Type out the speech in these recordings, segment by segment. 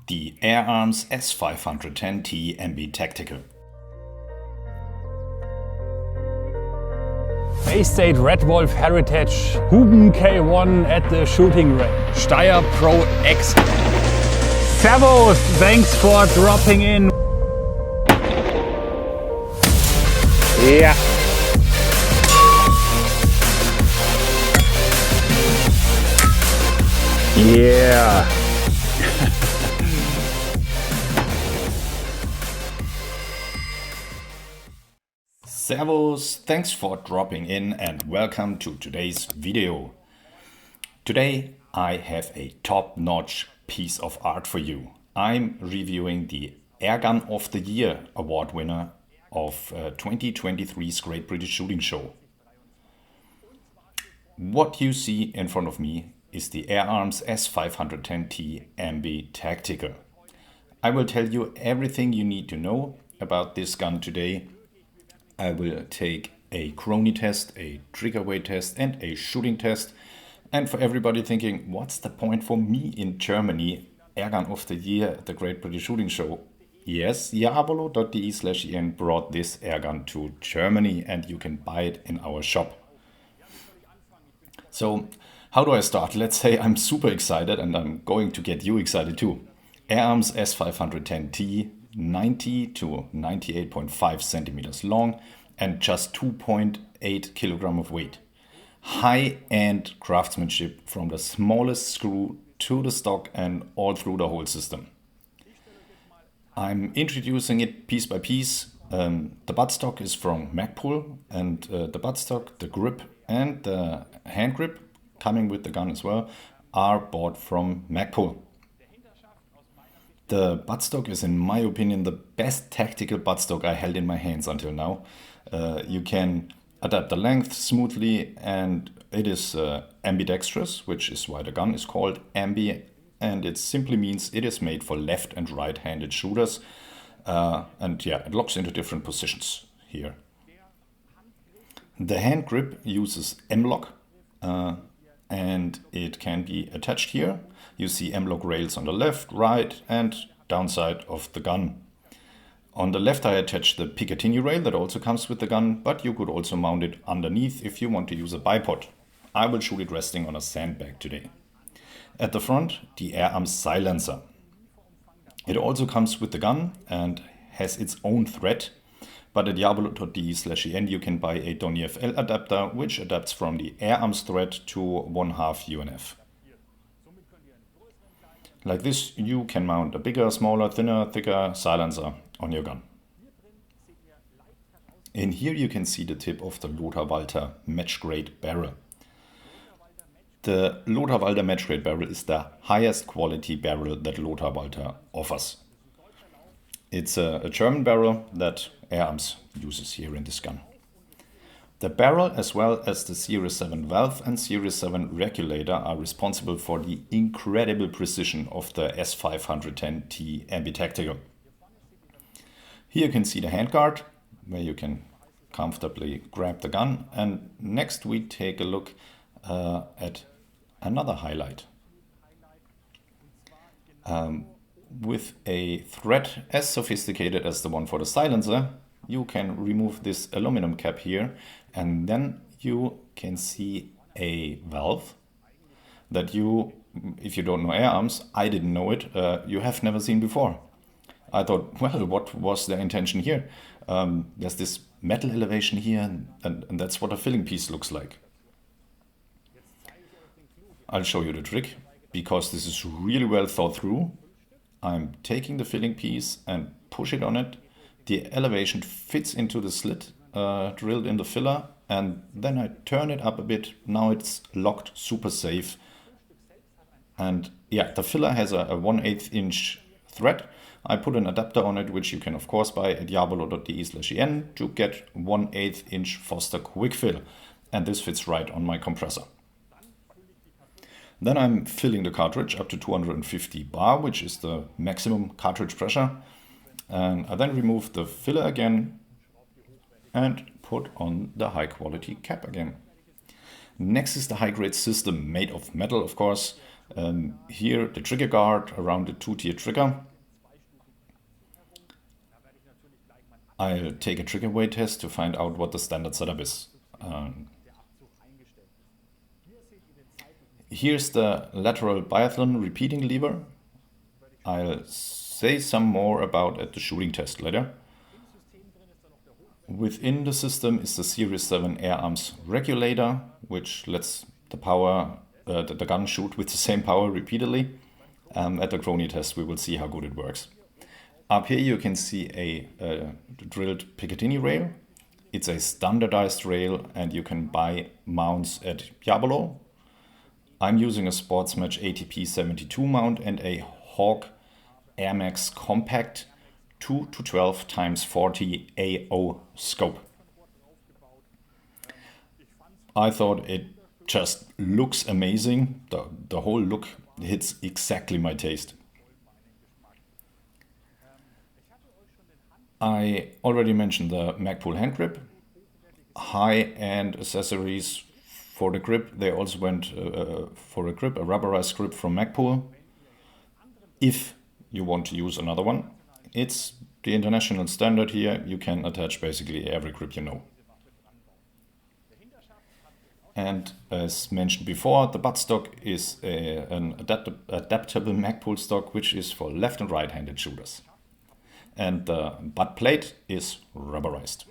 the AirArms S510T Ambi Tactical. Bay State Red Wolf Heritage, Huben K1 at the shooting range. Steyr Pro X. Servus, thanks for dropping in. Yeah. Yeah. Servus, thanks for dropping in and welcome to today's video. Today I have a top-notch piece of art for you. I'm reviewing the AirGun of the Year award winner of 2023's Great British Shooting Show. What you see in front of me is the AirArms S510T Ambi Tactical. I will tell you everything you need to know about this gun today. I will take a Chrony test, a trigger weight test and a shooting test. And for everybody thinking, what's the point for me in Germany? AirGun of the Year at the Great British Shooting Show. Yes, diabolo.de/en brought this airgun to Germany and you can buy it in our shop. So how do I start? Let's say I'm super excited and I'm going to get you excited too. AirArms S510T, 90 to 98.5 centimeters long and just 2.8 kilogram of weight. High-end craftsmanship from the smallest screw to the stock and all through the whole system. I'm introducing it piece by piece. The buttstock is from Magpul and the buttstock, the grip and the hand grip coming with the gun as well are bought from Magpul. The buttstock is, in my opinion, the best tactical buttstock I held in my hands until now. You can adapt the length smoothly and it is ambidextrous, which is why the gun is called Ambi, and it simply means it is made for left and right-handed shooters. And yeah, it locks into different positions here. The hand grip uses M-lock and it can be attached here. You see M-lock rails on the left, right and downside of the gun. On the left I attach the Picatinny rail that also comes with the gun, but you could also mount it underneath if you want to use a bipod. I will shoot it resting on a sandbag today. At the front, the AirArms silencer. It also comes with the gun and has its own thread, but at diabolo.de/en you can buy a DonnyFL adapter which adapts from the AirArms thread to 1/2 UNF. Like this, you can mount a bigger, smaller, thinner, thicker silencer on your gun. In here you can see the tip of the Lothar Walther match grade barrel. The Lothar Walther match grade barrel is the highest quality barrel that Lothar Walther offers. It's a German barrel that AirArms uses here in this gun. The barrel as well as the Series 7 valve and Series 7 regulator are responsible for the incredible precision of the S510T Ambi Tactical. Here you can see the handguard where you can comfortably grab the gun, and next we take a look at another highlight. With a thread as sophisticated as the one for the silencer, you can remove this aluminum cap here and then you can see a valve that you, if you don't know AirArms, I didn't know it, you have never seen before. I thought, well, what was their intention here? There's this metal elevation here and that's what a filling piece looks like. I'll show you the trick because this is really well thought through. I'm taking the filling piece and push it on it. The elevation fits into the slit drilled in the filler and then I turn it up a bit. Now it's locked super safe. And yeah, the filler has a 1/8 inch thread. I put an adapter on it, which you can of course buy at diabolo.de/en to get 1/8 inch Foster quick fill. And this fits right on my compressor. Then I'm filling the cartridge up to 250 bar, which is the maximum cartridge pressure. And I then remove the filler again and put on the high quality cap again. Next is the high grade system made of metal, of course. Here the trigger guard around the 2-tier trigger. I'll take a trigger weight test to find out what the standard setup is. Here's the lateral biathlon repeating lever. I'll say some more about at the shooting test later. Within the system is the Series 7 air arms regulator, which lets the gun shoot with the same power repeatedly. At the Chrony test we will see how good it works. Up here you can see a drilled Picatinny rail. It's a standardized rail and you can buy mounts at Diabolo. I'm using a Sportsmatch ATP 72 mount and a Hawk Air Max Compact 2-12x40 AO scope. I thought it just looks amazing. The whole look hits exactly my taste. I already mentioned the Magpul hand grip. High-end accessories for the grip. They also went for a grip, a rubberized grip from Magpul. If you want to use another one, it's the international standard here. You can attach basically every grip you know. And as mentioned before, the buttstock is an adaptable Magpul stock, which is for left and right-handed shooters. And the butt plate is rubberized.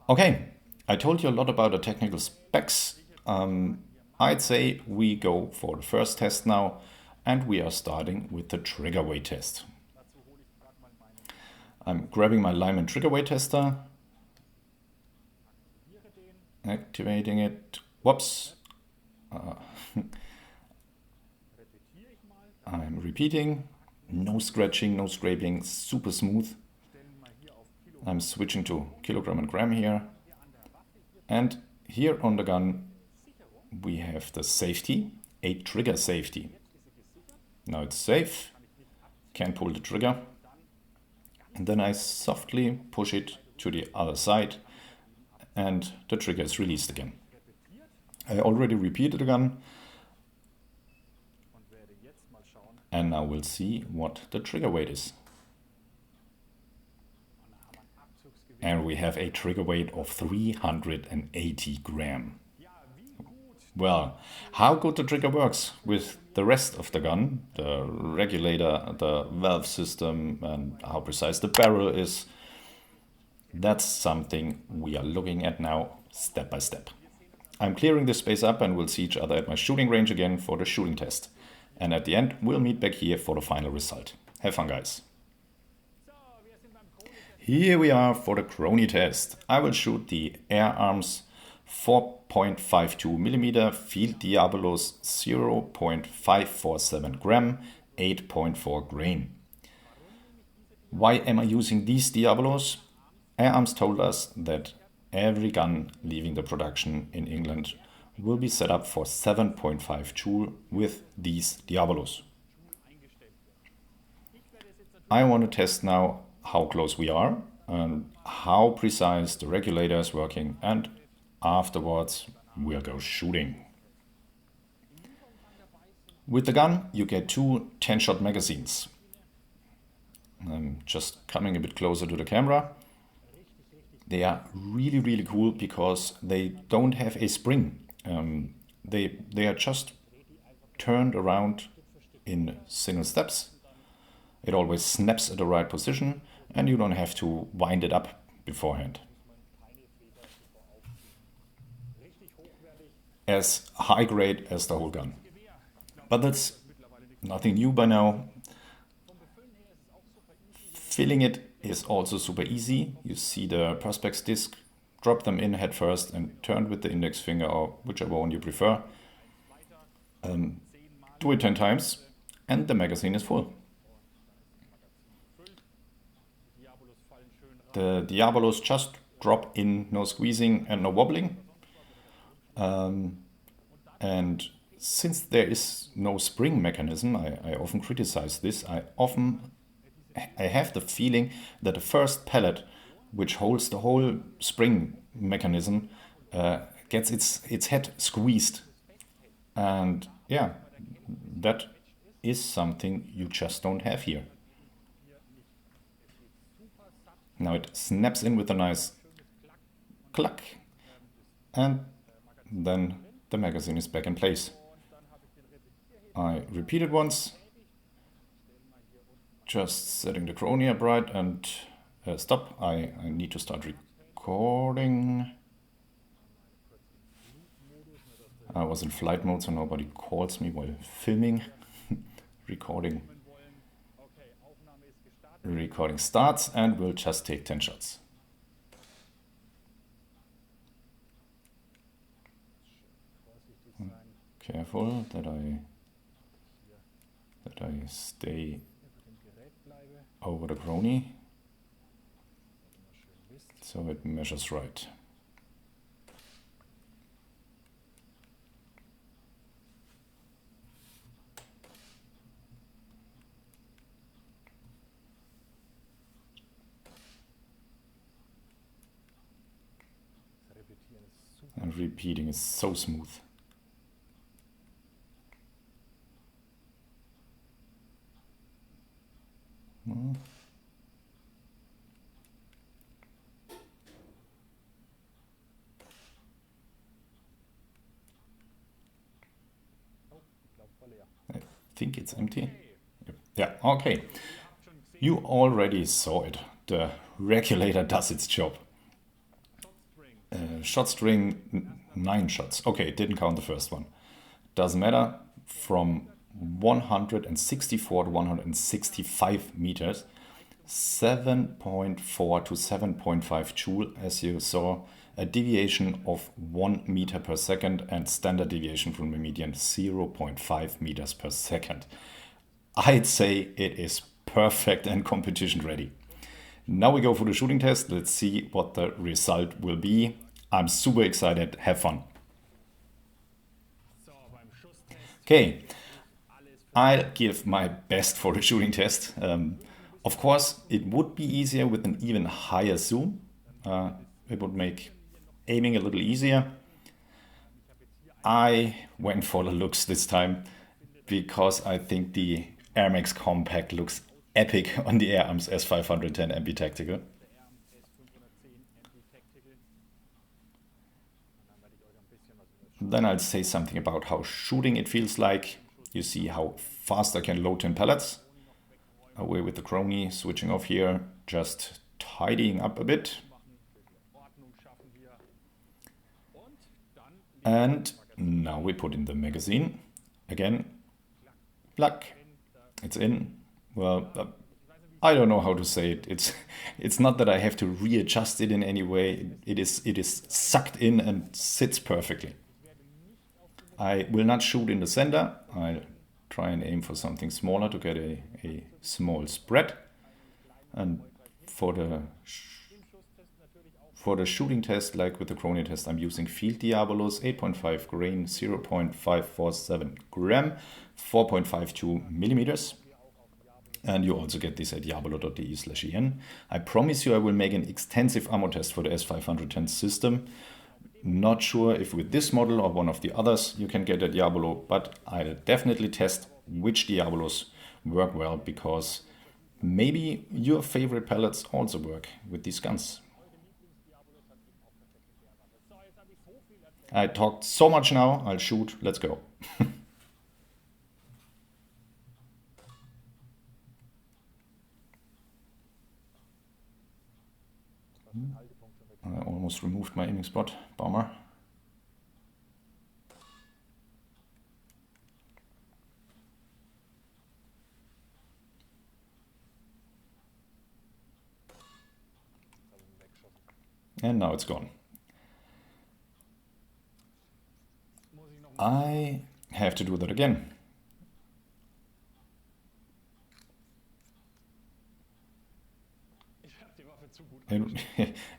Okay, I told you a lot about the technical specs. I'd say we go for the first test now, and we are starting with the trigger weight test. I'm grabbing my Lyman trigger weight tester, activating it. Whoops. I'm repeating. No scratching, no scraping, super smooth. I'm switching to kilogram and gram here. And here on the gun we have the safety, a trigger safety. Now it's safe, can pull the trigger. And then I softly push it to the other side and the trigger is released again. I already repeated the gun. And now we'll see what the trigger weight is. And we have a trigger weight of 380 gram. Well, how good the trigger works with the rest of the gun, the regulator, the valve system, and how precise the barrel is, that's something we are looking at now, step by step. I'm clearing this space up and we'll see each other at my shooting range again for the shooting test. And at the end, we'll meet back here for the final result. Have fun, guys. Here we are for the Chrony test. I will shoot the Air Arms 4.52mm Field Diabolos 0.547 gram, 8.4 grain. Why am I using these Diabolos? Air Arms told us that every gun leaving the production in England will be set up for 7.5 joule with these Diabolos. I want to test now how close we are and how precise the regulator is working, and afterwards we'll go shooting. With the gun you get two 10-shot magazines. I'm just coming a bit closer to the camera. They are really cool because they don't have a spring. They are just turned around in single steps. It always snaps at the right position and you don't have to wind it up beforehand. As high grade as the whole gun. But that's nothing new by now. Filling it is also super easy. You see the Perspex disc, drop them in head first and turn with the index finger or whichever one you prefer. Do it 10 times and the magazine is full. The Diabolos just drop in, no squeezing and no wobbling. And since there is no spring mechanism, I often criticize this, I have the feeling that the first pellet, which holds the whole spring mechanism, gets its head squeezed. And yeah, that is something you just don't have here. Now it snaps in with a nice cluck, and then the magazine is back in place. I repeat it once, just setting the Chrony upright and stop. I need to start recording. I was in flight mode, so nobody calls me while filming. Recording starts, and we'll just take 10 shots. Careful that I stay over the Chrony so it measures right. And repeating is so smooth. I think it's empty. Yeah, okay. You already saw it. The regulator does its job. Shot string, 9 shots. Okay, it didn't count the first one. Doesn't matter. From 164 to 165 meters, 7.4 to 7.5 joule, as you saw, a deviation of 1 meter per second, and standard deviation from the median 0.5 meters per second. I'd say it is perfect and competition ready. Now we go for the shooting test. Let's see what the result will be. I'm super excited. Have fun. Okay, I'll give my best for the shooting test. Of course, it would be easier with an even higher zoom. It would make aiming a little easier. I went for the looks this time because I think the Air Max Compact looks epic on the AirArms S510 Ambi Tactical. Then I'll say something about how shooting it feels like. You see how fast I can load 10 pellets. Away with the Chrony, switching off here, just tidying up a bit. And now we put in the magazine. Again, pluck. It's in. Well, I don't know how to say it. It's not that I have to readjust it in any way. It is sucked in and sits perfectly. I will not shoot in the center. I'll try and aim for something smaller to get a small spread. And for the shooting test, like with the Chrony test, I'm using Field Diabolos, 8.5 grain, 0.547 gram, 4.52 millimeters. And you also get this at diabolo.de/en. I promise you I will make an extensive ammo test for the S510 system. Not sure if with this model or one of the others you can get a Diabolo, but I'll definitely test which Diabolos work well, because maybe your favorite pellets also work with these guns. I talked so much now, I'll shoot, let's go. I almost removed my aiming spot, bummer. And now it's gone. I have to do that again.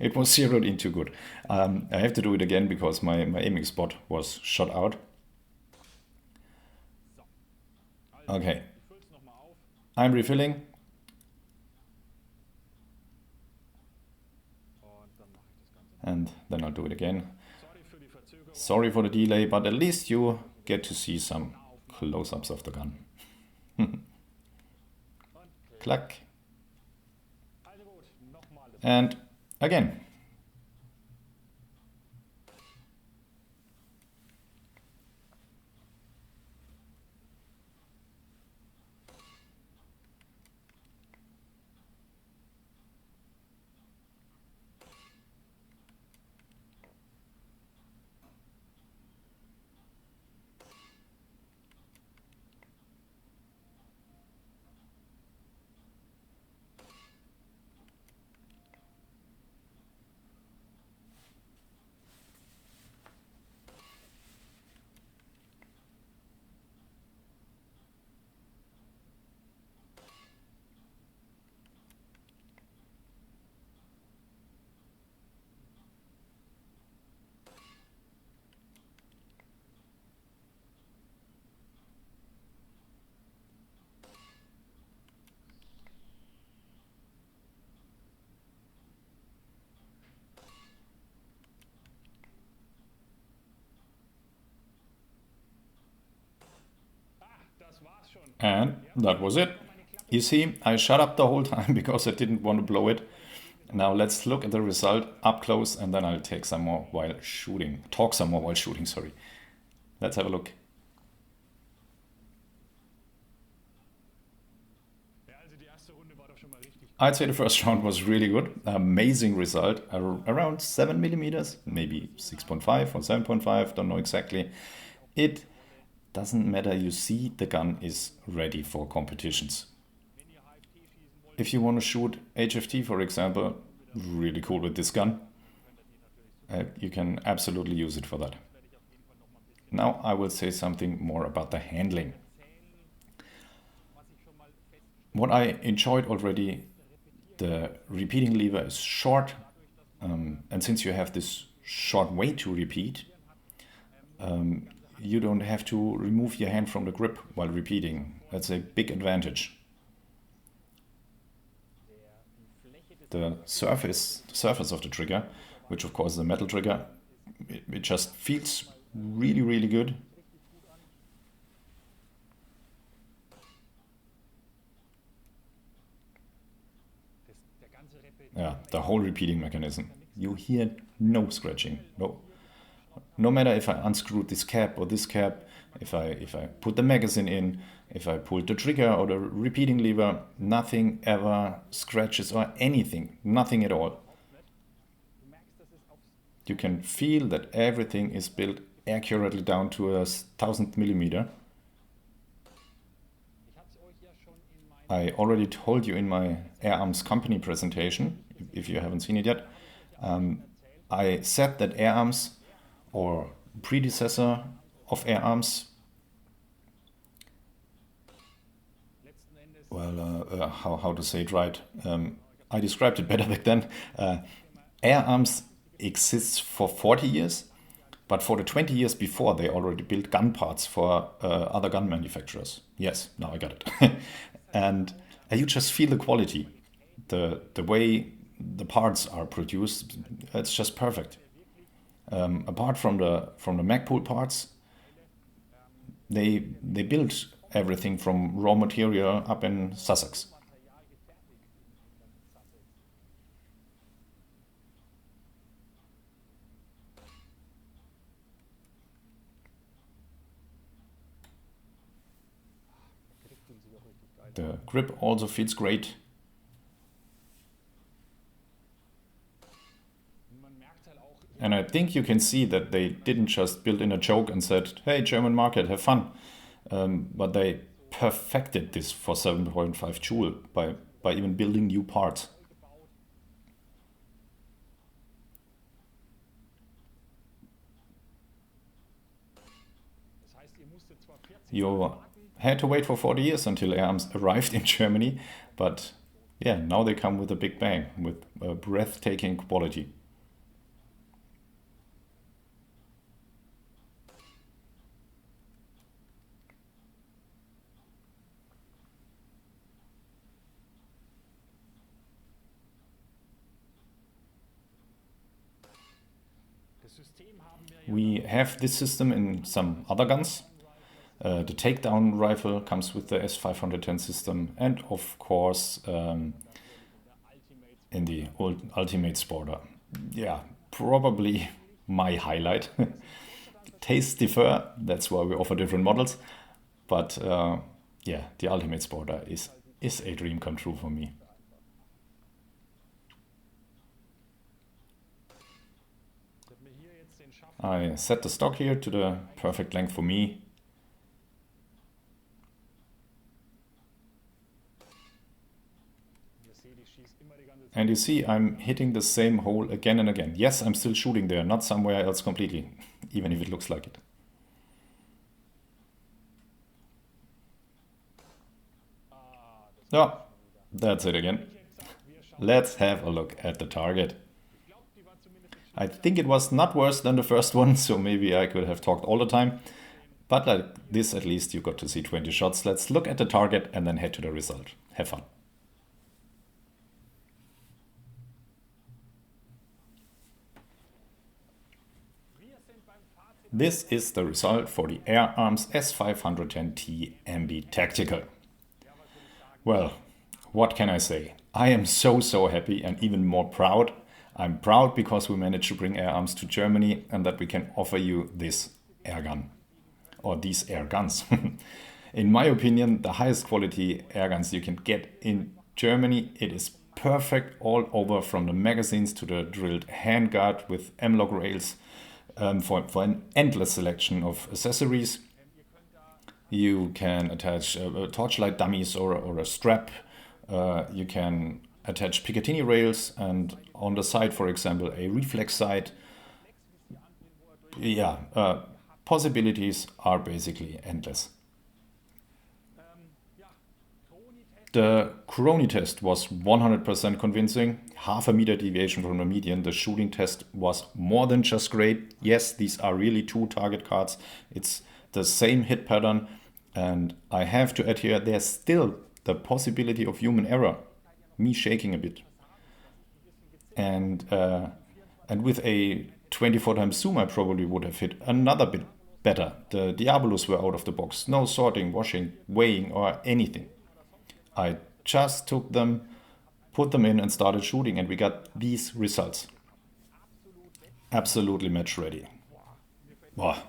It was zeroed in too good. I have to do it again because my aiming spot was shot out. Okay. I'm refilling. And then I'll do it again. Sorry for the delay, but at least you get to see some close-ups of the gun. Clack. And again. And that was it. You see, I shut up the whole time because I didn't want to blow it. Now let's look at the result up close, and then I'll take some more while shooting. Talk some more while shooting, sorry. Let's have a look. I'd say the first round was really good. Amazing result. Around 7 millimeters, maybe 6.5 or 7.5, don't know exactly. It doesn't matter, you see the gun is ready for competitions. If you want to shoot HFT, for example, really cool with this gun. You can absolutely use it for that. Now I will say something more about the handling. What I enjoyed already, the repeating lever is short, and since you have this short way to repeat, you don't have to remove your hand from the grip while repeating. That's a big advantage. The surface of the trigger, which of course is a metal trigger, it just feels really, really good. Yeah, the whole repeating mechanism. You hear no scratching. No matter if I unscrewed this cap or this cap, if I put the magazine in, if I pulled the trigger or the repeating lever, nothing ever scratches or anything, nothing at all. You can feel that everything is built accurately down to 1,000 millimeter. I already told you in my AirArms company presentation, if you haven't seen it yet, I said that AirArms, or predecessor of AirArms, well, how to say it right, I described it better back then. AirArms exists for 40 years, but for the 20 years before, they already built gun parts for other gun manufacturers. Yes, now I got it. And you just feel the quality, the way the parts are produced. It's just perfect. Apart from the Magpul parts, they built everything from raw material up in Sussex. The grip also feels great. And I think you can see that they didn't just build in a joke and said, hey, German market, have fun. But they perfected this for 7.5 Joule by even building new parts. You had to wait for 40 years until AirArms arrived in Germany, but yeah, now they come with a big bang, with a breathtaking quality. We have this system in some other guns. The takedown rifle comes with the S510 system, and of course in the old Ultimate Sporter. Yeah, probably my highlight. Tastes differ, that's why we offer different models. But yeah, the Ultimate Sporter is a dream come true for me. I set the stock here to the perfect length for me. And you see, I'm hitting the same hole again and again. Yes, I'm still shooting there, not somewhere else completely, even if it looks like it. Oh, that's it again. Let's have a look at the target. I think it was not worse than the first one, so maybe I could have talked all the time. But like this, at least you got to see 20 shots. Let's look at the target and then head to the result. Have fun. This is the result for the AirArms S510T Ambi Tactical. Well, what can I say? I am so happy and even more proud. I'm proud because we managed to bring AirArms to Germany and that we can offer you this air gun. Or these air guns. In my opinion, the highest quality air guns you can get in Germany. It is perfect all over, from the magazines to the drilled handguard with M-LOK rails, for an endless selection of accessories. You can attach torchlight dummies or a strap. You can attach Picatinny rails, and on the side, for example, a reflex sight. Yeah, possibilities are basically endless. The Chrony test was 100% convincing, half a meter deviation from the median. The shooting test was more than just great. Yes, these are really two target cards. It's the same hit pattern, and I have to add here, there's still the possibility of human error, me shaking a bit. And with a 24 times zoom, I probably would have hit another bit better. The Diabolos were out of the box, no sorting, washing, weighing, or anything. I just took them, put them in and started shooting, and we got these results. Absolutely match ready. Wow.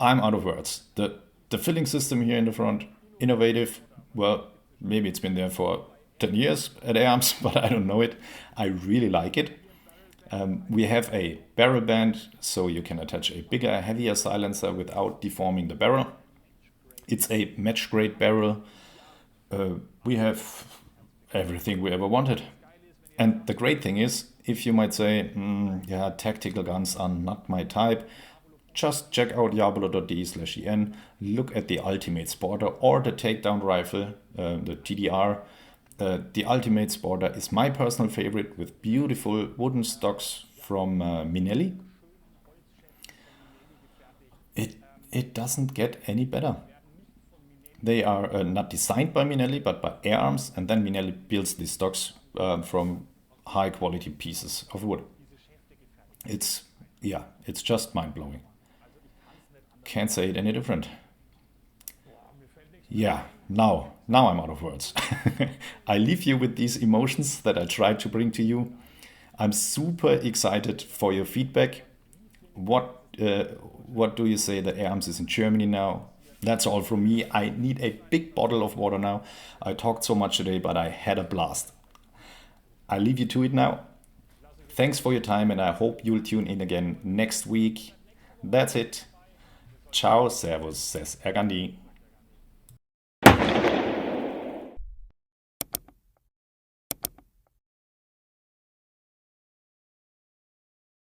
I'm out of words. The filling system here in the front, innovative. Well, maybe it's been there for 10 years at AirArms, but I don't know it. I really like it. We have a barrel band, so you can attach a bigger, heavier silencer without deforming the barrel. It's a match-grade barrel. We have everything we ever wanted. And the great thing is, if you might say, yeah, tactical guns are not my type, just check out jabolo.de/en, look at the Ultimate Sporter or the takedown rifle, the TDR. The Ultimate Sporter is my personal favorite, with beautiful wooden stocks from Minelli. It doesn't get any better. They are not designed by Minelli, but by AirArms, and then Minelli builds these stocks from high quality pieces of wood. It's just mind-blowing. Can't say it any different. Yeah, now I'm out of words. I leave you with these emotions that I tried to bring to you. I'm super excited for your feedback. What do you say that AirArms is in Germany now? That's all from me. I need a big bottle of water now. I talked so much today, but I had a blast. I leave you to it now. Thanks for your time, and I hope you'll tune in again next week. That's it. Ciao, servus, says AirGhandi.